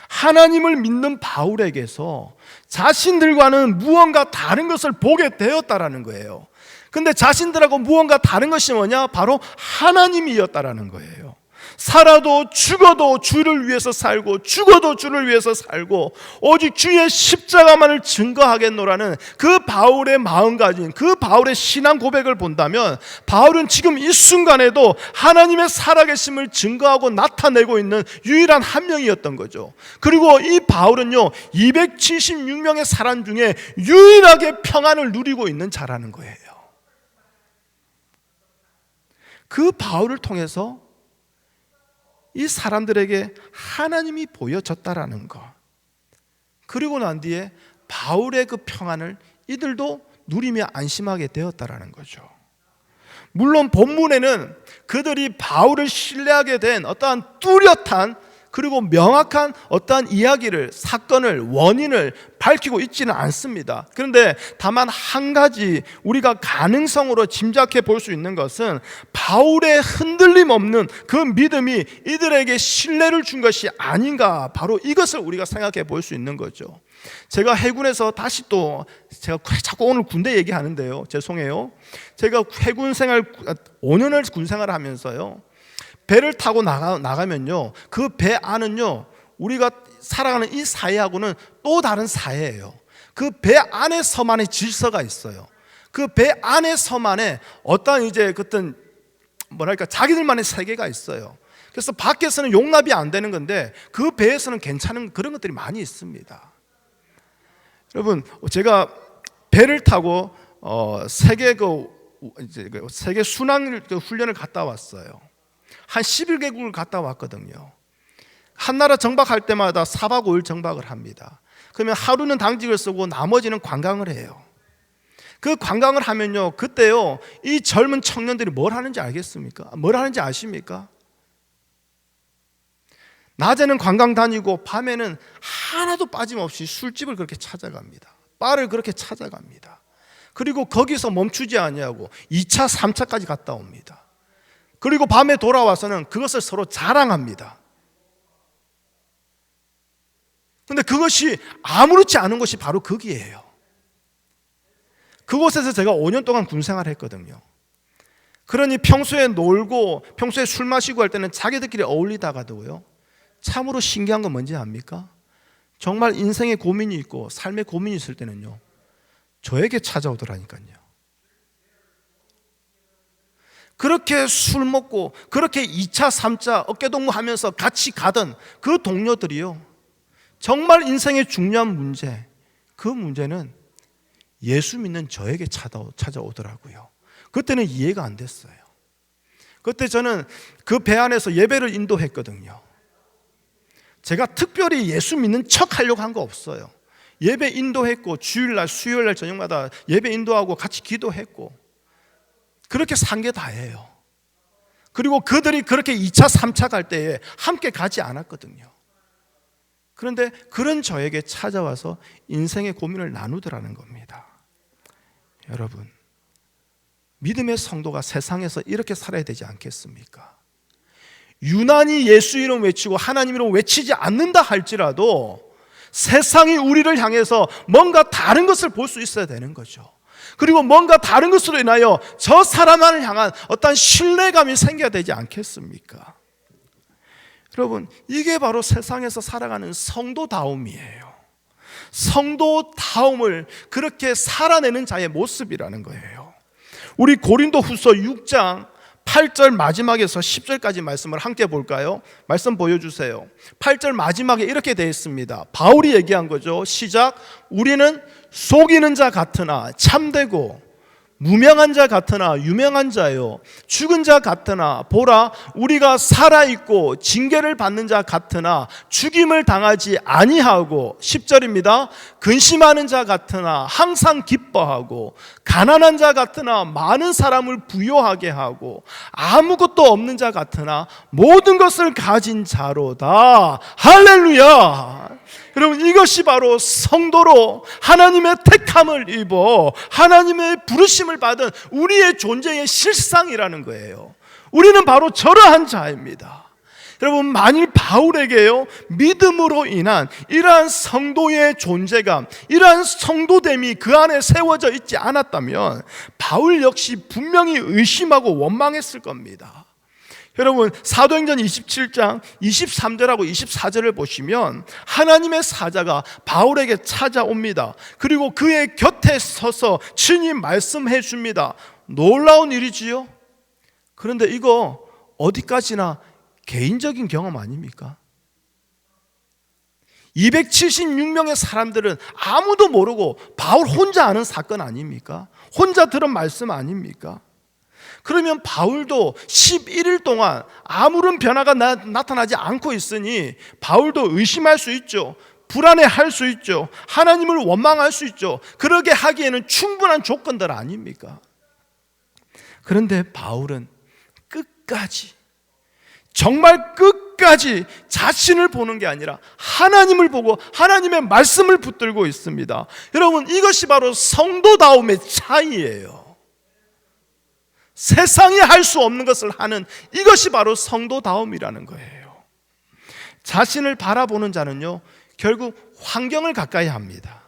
하나님을 믿는 바울에게서 자신들과는 무언가 다른 것을 보게 되었다라는 거예요. 근데 자신들하고 무언가 다른 것이 뭐냐? 바로 하나님이었다라는 거예요. 살아도 죽어도 주를 위해서 살고 죽어도 주를 위해서 살고 오직 주의 십자가만을 증거하겠노라는 그 바울의 마음가짐, 그 바울의 신앙 고백을 본다면 바울은 지금 이 순간에도 하나님의 살아계심을 증거하고 나타내고 있는 유일한 한 명이었던 거죠. 그리고 이 바울은요 276명의 사람 중에 유일하게 평안을 누리고 있는 자라는 거예요. 그 바울을 통해서 이 사람들에게 하나님이 보여졌다라는 것, 그리고 난 뒤에 바울의 그 평안을 이들도 누리며 안심하게 되었다라는 거죠. 물론 본문에는 그들이 바울을 신뢰하게 된 어떠한 뚜렷한 그리고 명확한 어떠한 이야기를, 사건을, 원인을 밝히고 있지는 않습니다. 그런데 다만 한 가지 우리가 가능성으로 짐작해 볼 수 있는 것은 바울의 흔들림 없는 그 믿음이 이들에게 신뢰를 준 것이 아닌가, 바로 이것을 우리가 생각해 볼 수 있는 거죠. 제가 해군에서 다시 또 제가 자꾸 오늘 군대 얘기하는데요, 죄송해요. 제가 해군 생활 5년을 군 생활을 하면서요 배를 타고 나가면요 그 배 안은요 우리가 살아가는 이 사회하고는 또 다른 사회예요. 그 배 안에서만의 질서가 있어요. 그 배 안에서만의 어떤 이제 어떤 뭐랄까 자기들만의 세계가 있어요. 그래서 밖에서는 용납이 안 되는 건데 그 배에서는 괜찮은 그런 것들이 많이 있습니다. 여러분, 제가 배를 타고 세계 순항 훈련을 갔다 왔어요. 한 11개국을 갔다 왔거든요. 한 나라 정박할 때마다 4박 5일 정박을 합니다. 그러면 하루는 당직을 쓰고 나머지는 관광을 해요. 그 관광을 하면요 그때요 이 젊은 청년들이 뭘 하는지 알겠습니까? 뭘 하는지 아십니까? 낮에는 관광 다니고 밤에는 하나도 빠짐없이 술집을 그렇게 찾아갑니다. 바를 그렇게 찾아갑니다. 그리고 거기서 멈추지 아니하고 2차, 3차까지 갔다 옵니다. 그리고 밤에 돌아와서는 그것을 서로 자랑합니다. 그런데 그것이 아무렇지 않은 것이 바로 거기에요. 그곳에서 제가 5년 동안 군생활을 했거든요. 그러니 평소에 놀고 평소에 술 마시고 할 때는 자기들끼리 어울리다가도요 참으로 신기한 건 뭔지 압니까? 정말 인생에 고민이 있고 삶에 고민이 있을 때는요 저에게 찾아오더라니까요. 그렇게 술 먹고 그렇게 2차, 3차 어깨동무하면서 같이 가던 그 동료들이요 정말 인생의 중요한 문제, 그 문제는 예수 믿는 저에게 찾아오더라고요. 그때는 이해가 안 됐어요. 그때 저는 그 배 안에서 예배를 인도했거든요. 제가 특별히 예수 믿는 척 하려고 한 거 없어요. 예배 인도했고 주일날 수요일날 저녁마다 예배 인도하고 같이 기도했고 그렇게 산 게 다예요. 그리고 그들이 그렇게 2차, 3차 갈 때에 함께 가지 않았거든요. 그런데 그런 저에게 찾아와서 인생의 고민을 나누더라는 겁니다. 여러분, 믿음의 성도가 세상에서 이렇게 살아야 되지 않겠습니까? 유난히 예수 이름 외치고 하나님 이름 외치지 않는다 할지라도 세상이 우리를 향해서 뭔가 다른 것을 볼 수 있어야 되는 거죠. 그리고 뭔가 다른 것으로 인하여 저 사람을 향한 어떤 신뢰감이 생겨야 되지 않겠습니까? 여러분, 이게 바로 세상에서 살아가는 성도다움이에요. 성도다움을 그렇게 살아내는 자의 모습이라는 거예요. 우리 고린도후서 6장 8절 마지막에서 10절까지 말씀을 함께 볼까요? 말씀 보여주세요. 8절 마지막에 이렇게 되어 있습니다. 바울이 얘기한 거죠. 시작. 우리는 속이는 자 같으나 참되고 무명한 자 같으나 유명한 자요 죽은 자 같으나 보라 우리가 살아있고 징계를 받는 자 같으나 죽임을 당하지 아니하고 10절입니다. 근심하는 자 같으나 항상 기뻐하고 가난한 자 같으나 많은 사람을 부요하게 하고 아무것도 없는 자 같으나 모든 것을 가진 자로다. 할렐루야. 여러분, 이것이 바로 성도로 하나님의 택함을 입어 하나님의 부르심을 받은 우리의 존재의 실상이라는 거예요. 우리는 바로 저러한 자입니다. 여러분, 만일 바울에게요 믿음으로 인한 이러한 성도의 존재감, 이러한 성도됨이 그 안에 세워져 있지 않았다면 바울 역시 분명히 의심하고 원망했을 겁니다. 여러분 사도행전 27장 23절하고 24절을 보시면 하나님의 사자가 바울에게 찾아옵니다. 그리고 그의 곁에 서서 친히 말씀해 줍니다. 놀라운 일이지요. 그런데 이거 어디까지나 개인적인 경험 아닙니까? 276명의 사람들은 아무도 모르고 바울 혼자 아는 사건 아닙니까? 혼자 들은 말씀 아닙니까? 그러면 바울도 11일 동안 아무런 변화가 나타나지 않고 있으니 바울도 의심할 수 있죠. 불안해할 수 있죠. 하나님을 원망할 수 있죠. 그러게 하기에는 충분한 조건들 아닙니까? 그런데 바울은 끝까지, 정말 끝까지 자신을 보는 게 아니라 하나님을 보고 하나님의 말씀을 붙들고 있습니다. 여러분, 이것이 바로 성도다움의 차이예요. 세상이 할 수 없는 것을 하는 이것이 바로 성도다움이라는 거예요. 자신을 바라보는 자는요, 결국 환경을 가까이 합니다.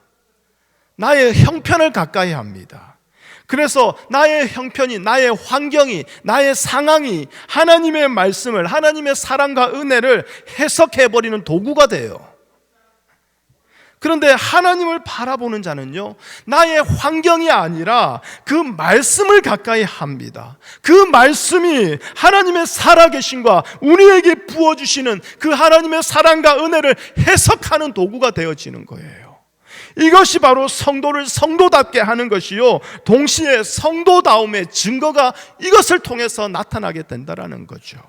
나의 형편을 가까이 합니다. 그래서 나의 형편이, 나의 환경이, 나의 상황이 하나님의 말씀을, 하나님의 사랑과 은혜를 해석해버리는 도구가 돼요. 그런데 하나님을 바라보는 자는요, 나의 환경이 아니라 그 말씀을 가까이 합니다. 그 말씀이 하나님의 살아계심과 우리에게 부어주시는 그 하나님의 사랑과 은혜를 해석하는 도구가 되어지는 거예요. 이것이 바로 성도를 성도답게 하는 것이요, 동시에 성도다움의 증거가 이것을 통해서 나타나게 된다는 거죠.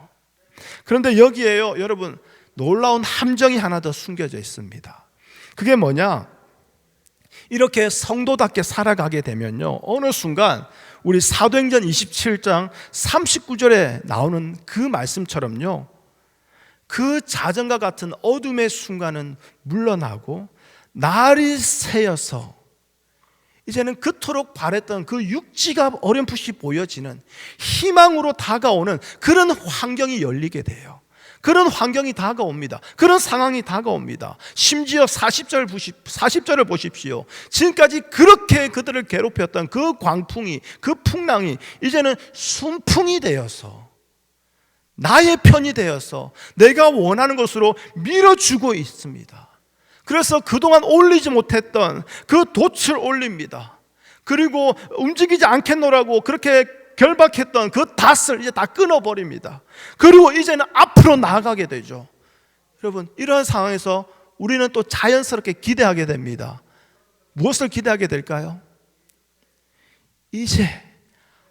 그런데 여기에요, 여러분, 놀라운 함정이 하나 더 숨겨져 있습니다. 그게 뭐냐? 이렇게 성도답게 살아가게 되면요, 어느 순간 우리 사도행전 27장 39절에 나오는 그 말씀처럼요, 그 자전과 같은 어둠의 순간은 물러나고 날이 새어서 이제는 그토록 바랬던 그 육지가 어렴풋이 보여지는 희망으로 다가오는 그런 환경이 열리게 돼요. 그런 환경이 다가옵니다. 그런 상황이 다가옵니다. 심지어 40절을 보십시오. 지금까지 그렇게 그들을 괴롭혔던 그 광풍이, 그 풍랑이 이제는 순풍이 되어서 나의 편이 되어서 내가 원하는 것으로 밀어주고 있습니다. 그래서 그동안 올리지 못했던 그 돛을 올립니다. 그리고 움직이지 않겠노라고 그렇게 결박했던 그 닷을 이제 다 끊어버립니다. 그리고 이제는 앞으로 나아가게 되죠. 여러분, 이런 상황에서 우리는 또 자연스럽게 기대하게 됩니다. 무엇을 기대하게 될까요? 이제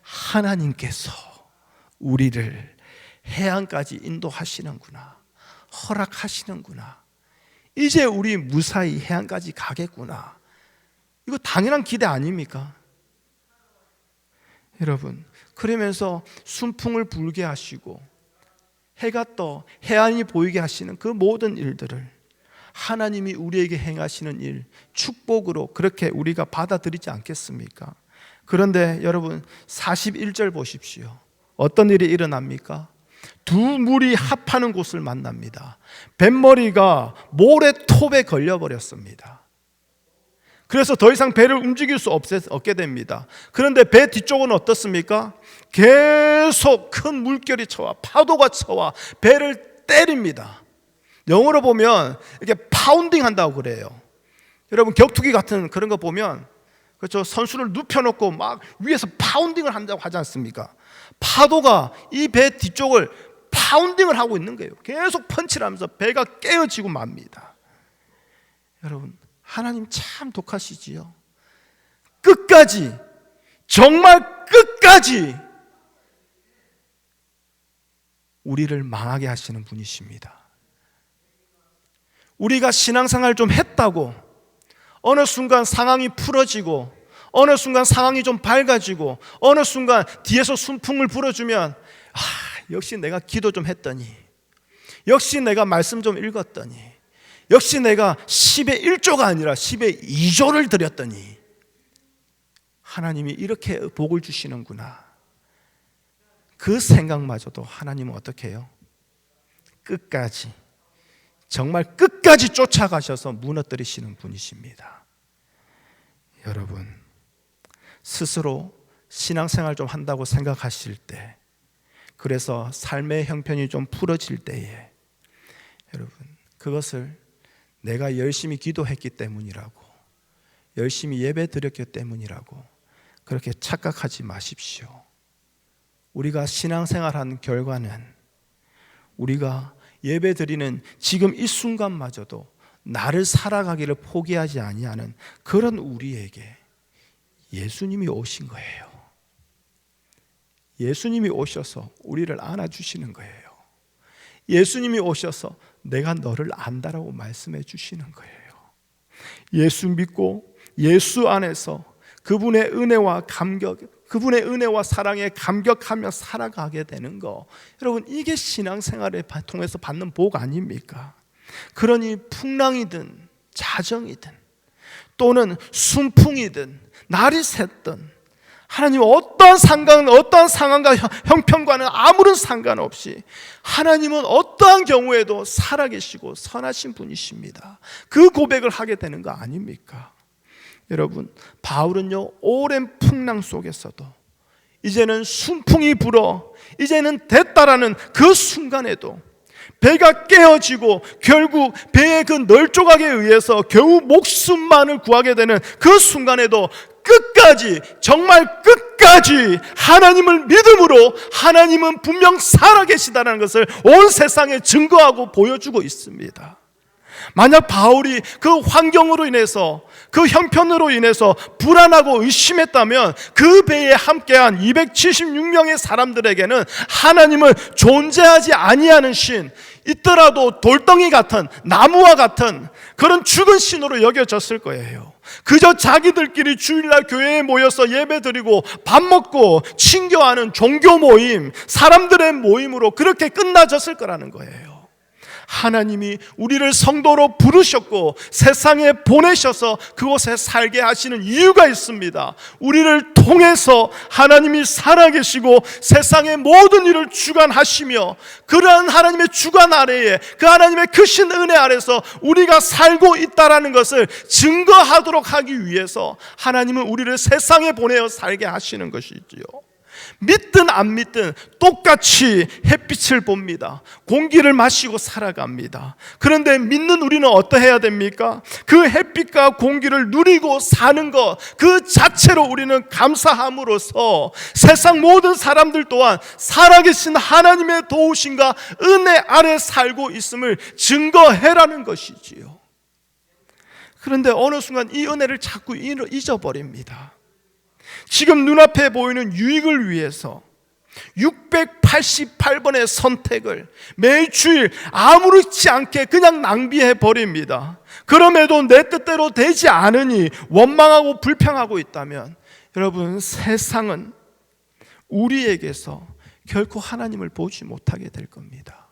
하나님께서 우리를 해안까지 인도하시는구나, 허락하시는구나, 이제 우리 무사히 해안까지 가겠구나. 이거 당연한 기대 아닙니까? 여러분, 그러면서 순풍을 불게 하시고 해가 떠 해안이 보이게 하시는 그 모든 일들을 하나님이 우리에게 행하시는 일, 축복으로 그렇게 우리가 받아들이지 않겠습니까? 그런데 여러분, 41절 보십시오. 어떤 일이 일어납니까? 두 물이 합하는 곳을 만납니다. 뱃머리가 모래톱에 걸려버렸습니다. 그래서 더 이상 배를 움직일 수 없게 됩니다. 그런데 배 뒤쪽은 어떻습니까? 계속 큰 물결이 쳐와 파도가 쳐와 배를 때립니다. 영어로 보면 이렇게 파운딩 한다고 그래요. 여러분, 격투기 같은 그런 거 보면, 그렇죠, 선수를 눕혀놓고 막 위에서 파운딩을 한다고 하지 않습니까? 파도가 이 배 뒤쪽을 파운딩을 하고 있는 거예요. 계속 펀치를 하면서 배가 깨어지고 맙니다. 여러분, 하나님 참 독하시지요. 끝까지, 정말 끝까지 우리를 망하게 하시는 분이십니다. 우리가 신앙생활 좀 했다고 어느 순간 상황이 풀어지고, 어느 순간 상황이 좀 밝아지고, 어느 순간 뒤에서 순풍을 불어주면, 역시 내가 기도 좀 했더니, 역시 내가 말씀 좀 읽었더니, 역시 내가 10의 1조가 아니라 10의 2조를 드렸더니 하나님이 이렇게 복을 주시는구나. 그 생각마저도 하나님은 어떻게 해요? 끝까지, 정말 끝까지 쫓아가셔서 무너뜨리시는 분이십니다. 여러분, 스스로 신앙생활 좀 한다고 생각하실 때 그래서 삶의 형편이 좀 풀어질 때에 여러분, 그것을 내가 열심히 기도했기 때문이라고, 열심히 예배 드렸기 때문이라고 그렇게 착각하지 마십시오. 우리가 신앙생활한 결과는 우리가 예배 드리는 지금 이 순간마저도 나를 살아가기를 포기하지 아니하는 그런 우리에게 예수님이 오신 거예요. 예수님이 오셔서 우리를 안아주시는 거예요. 예수님이 오셔서 내가 너를 안다라고 말씀해 주시는 거예요. 예수 믿고 예수 안에서 그분의 은혜와 감격, 그분의 은혜와 사랑에 감격하며 살아가게 되는 거, 여러분, 이게 신앙생활을 통해서 받는 복 아닙니까? 그러니 풍랑이든 자정이든 또는 순풍이든 날이 샜든 하나님 어떠한 상황과 형편과는 아무런 상관없이 하나님은 어떠한 경우에도 살아계시고 선하신 분이십니다. 그 고백을 하게 되는 거 아닙니까? 여러분, 바울은요, 오랜 풍랑 속에서도 이제는 순풍이 불어 이제는 됐다라는 그 순간에도 배가 깨어지고 결국 배의 그 널조각에 의해서 겨우 목숨만을 구하게 되는 그 순간에도 끝까지, 정말 끝까지 하나님을 믿음으로 하나님은 분명 살아계시다는 것을 온 세상에 증거하고 보여주고 있습니다. 만약 바울이 그 환경으로 인해서, 그 형편으로 인해서 불안하고 의심했다면 그 배에 함께한 276명의 사람들에게는 하나님을 존재하지 아니하는 신, 있더라도 돌덩이 같은, 나무와 같은 그런 죽은 신으로 여겨졌을 거예요. 그저 자기들끼리 주일날 교회에 모여서 예배드리고 밥 먹고 친교하는 종교 모임, 사람들의 모임으로 그렇게 끝나졌을 거라는 거예요. 하나님이 우리를 성도로 부르셨고 세상에 보내셔서 그곳에 살게 하시는 이유가 있습니다. 우리를 통해서 하나님이 살아계시고 세상의 모든 일을 주관하시며 그러한 하나님의 주관 아래에, 그 하나님의 크신 은혜 아래서 우리가 살고 있다는 것을 증거하도록 하기 위해서 하나님은 우리를 세상에 보내어 살게 하시는 것이지요. 믿든 안 믿든 똑같이 햇빛을 봅니다. 공기를 마시고 살아갑니다. 그런데 믿는 우리는 어떠해야 됩니까? 그 햇빛과 공기를 누리고 사는 것 그 자체로 우리는 감사함으로써 세상 모든 사람들 또한 살아계신 하나님의 도우심과 은혜 아래 살고 있음을 증거해라는 것이지요. 그런데 어느 순간 이 은혜를 자꾸 잊어버립니다. 지금 눈앞에 보이는 유익을 위해서 688번의 선택을 매일 주일 아무렇지 않게 그냥 낭비해 버립니다. 그럼에도 내 뜻대로 되지 않으니 원망하고 불평하고 있다면 여러분, 세상은 우리에게서 결코 하나님을 보지 못하게 될 겁니다.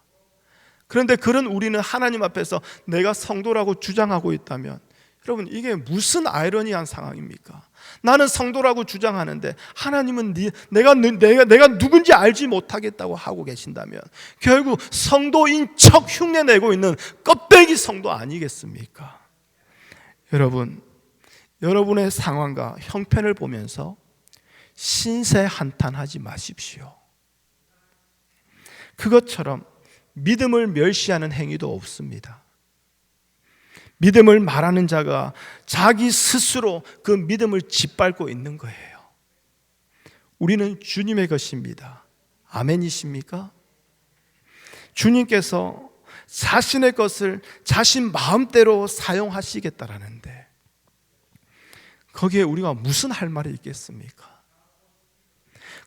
그런데 그런 우리는 하나님 앞에서 내가 성도라고 주장하고 있다면 여러분, 이게 무슨 아이러니한 상황입니까? 나는 성도라고 주장하는데 하나님은 내가 누군지 알지 못하겠다고 하고 계신다면 결국 성도인 척 흉내내고 있는 껍데기 성도 아니겠습니까? 여러분, 여러분의 상황과 형편을 보면서 신세 한탄하지 마십시오. 그것처럼 믿음을 멸시하는 행위도 없습니다. 믿음을 말하는 자가 자기 스스로 그 믿음을 짓밟고 있는 거예요. 우리는 주님의 것입니다. 아멘이십니까? 주님께서 자신의 것을 자신 마음대로 사용하시겠다라는데 거기에 우리가 무슨 할 말이 있겠습니까?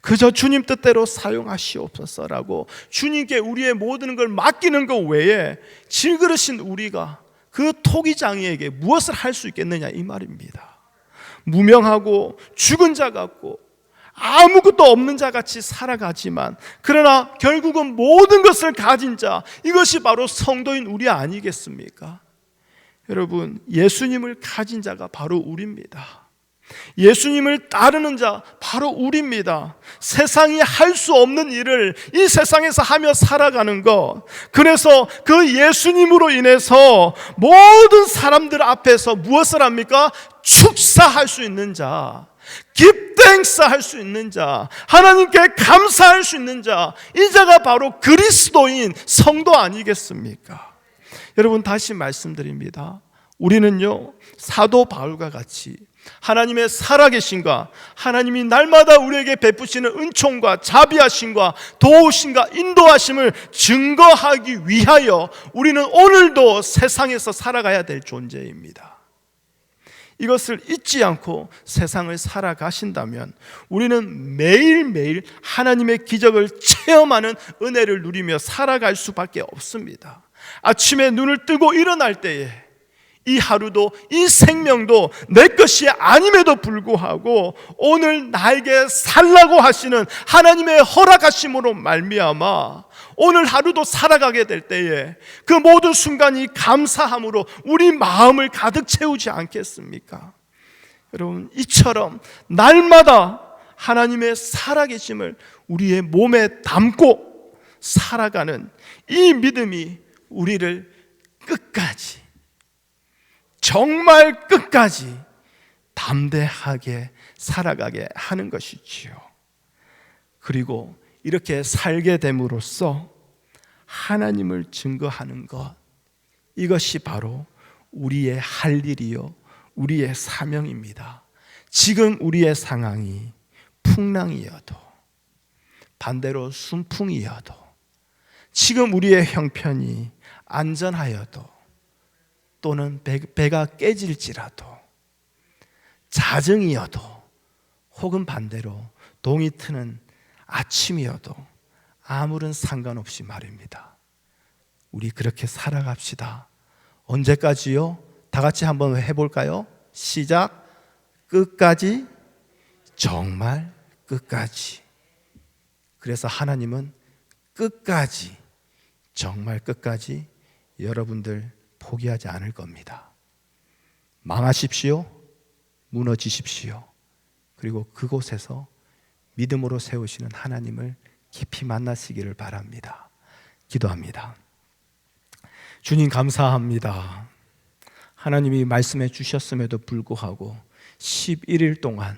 그저 주님 뜻대로 사용하시옵소서라고 주님께 우리의 모든 걸 맡기는 것 외에 질그릇인 우리가 그 토기장이에게 무엇을 할 수 있겠느냐 이 말입니다. 무명하고 죽은 자 같고 아무것도 없는 자 같이 살아가지만 그러나 결국은 모든 것을 가진 자, 이것이 바로 성도인 우리 아니겠습니까? 여러분, 예수님을 가진 자가 바로 우리입니다. 예수님을 따르는 자 바로 우리입니다. 세상이 할 수 없는 일을 이 세상에서 하며 살아가는 것, 그래서 그 예수님으로 인해서 모든 사람들 앞에서 무엇을 합니까? 축사할 수 있는 자, 기대 행사할 수 있는 자, 하나님께 감사할 수 있는 자, 이 자가 바로 그리스도인 성도 아니겠습니까? 여러분, 다시 말씀드립니다. 우리는요, 사도 바울과 같이 하나님의 살아계심과 하나님이 날마다 우리에게 베푸시는 은총과 자비하심과 도우심과 인도하심을 증거하기 위하여 우리는 오늘도 세상에서 살아가야 될 존재입니다. 이것을 잊지 않고 세상을 살아가신다면 우리는 매일매일 하나님의 기적을 체험하는 은혜를 누리며 살아갈 수밖에 없습니다. 아침에 눈을 뜨고 일어날 때에 이 하루도, 이 생명도 내 것이 아님에도 불구하고 오늘 나에게 살라고 하시는 하나님의 허락하심으로 말미암아 오늘 하루도 살아가게 될 때에 그 모든 순간이 감사함으로 우리 마음을 가득 채우지 않겠습니까? 여러분, 이처럼 날마다 하나님의 살아계심을 우리의 몸에 담고 살아가는 이 믿음이 우리를 끝까지, 정말 끝까지 담대하게 살아가게 하는 것이지요. 그리고 이렇게 살게 됨으로써 하나님을 증거하는 것, 이것이 바로 우리의 할 일이요, 우리의 사명입니다. 지금 우리의 상황이 풍랑이어도, 반대로 순풍이어도, 지금 우리의 형편이 안전하여도, 또는 배가 깨질지라도, 자정이어도, 혹은 반대로 동이 트는 아침이어도 아무런 상관없이 말입니다. 우리 그렇게 살아갑시다. 언제까지요? 다 같이 한번 해볼까요? 시작. 끝까지, 정말 끝까지. 그래서 하나님은 끝까지, 정말 끝까지 여러분들 포기하지 않을 겁니다. 망하십시오, 무너지십시오. 그리고 그곳에서 믿음으로 세우시는 하나님을 깊이 만나시기를 바랍니다. 기도합니다. 주님, 감사합니다. 하나님이 말씀해 주셨음에도 불구하고 11일 동안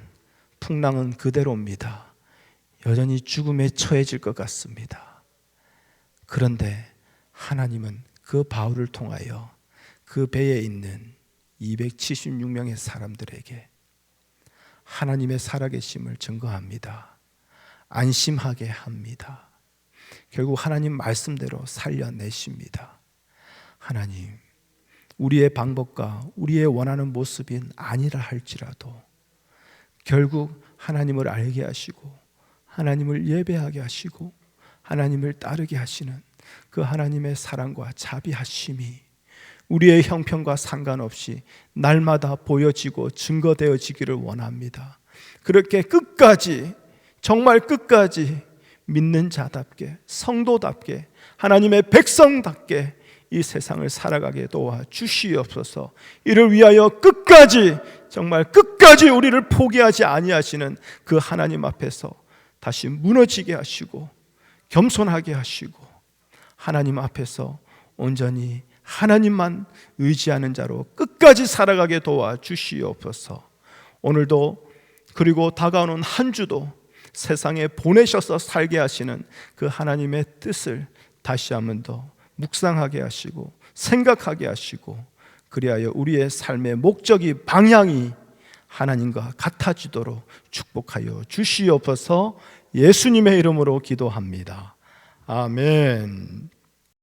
풍랑은 그대로입니다. 여전히 죽음에 처해질 것 같습니다. 그런데 하나님은 그 바울을 통하여 그 배에 있는 276명의 사람들에게 하나님의 살아계심을 증거합니다. 안심하게 합니다. 결국 하나님 말씀대로 살려내십니다. 하나님, 우리의 방법과 우리의 원하는 모습이 아니라 할지라도 결국 하나님을 알게 하시고 하나님을 예배하게 하시고 하나님을 따르게 하시는 그 하나님의 사랑과 자비하심이 우리의 형편과 상관없이 날마다 보여지고 증거되어지기를 원합니다. 그렇게 끝까지, 정말 끝까지 믿는 자답게, 성도답게, 하나님의 백성답게 이 세상을 살아가게 도와 주시옵소서. 이를 위하여 끝까지, 정말 끝까지 우리를 포기하지 아니하시는 그 하나님 앞에서 다시 무너지게 하시고 겸손하게 하시고 하나님 앞에서 온전히 하나님만 의지하는 자로 끝까지 살아가게 도와 주시옵소서. 오늘도, 그리고 다가오는 한 주도 세상에 보내셔서 살게 하시는 그 하나님의 뜻을 다시 한번 더 묵상하게 하시고 생각하게 하시고, 그리하여 우리의 삶의 목적이, 방향이 하나님과 같아지도록 축복하여 주시옵소서. 예수님의 이름으로 기도합니다. 아멘.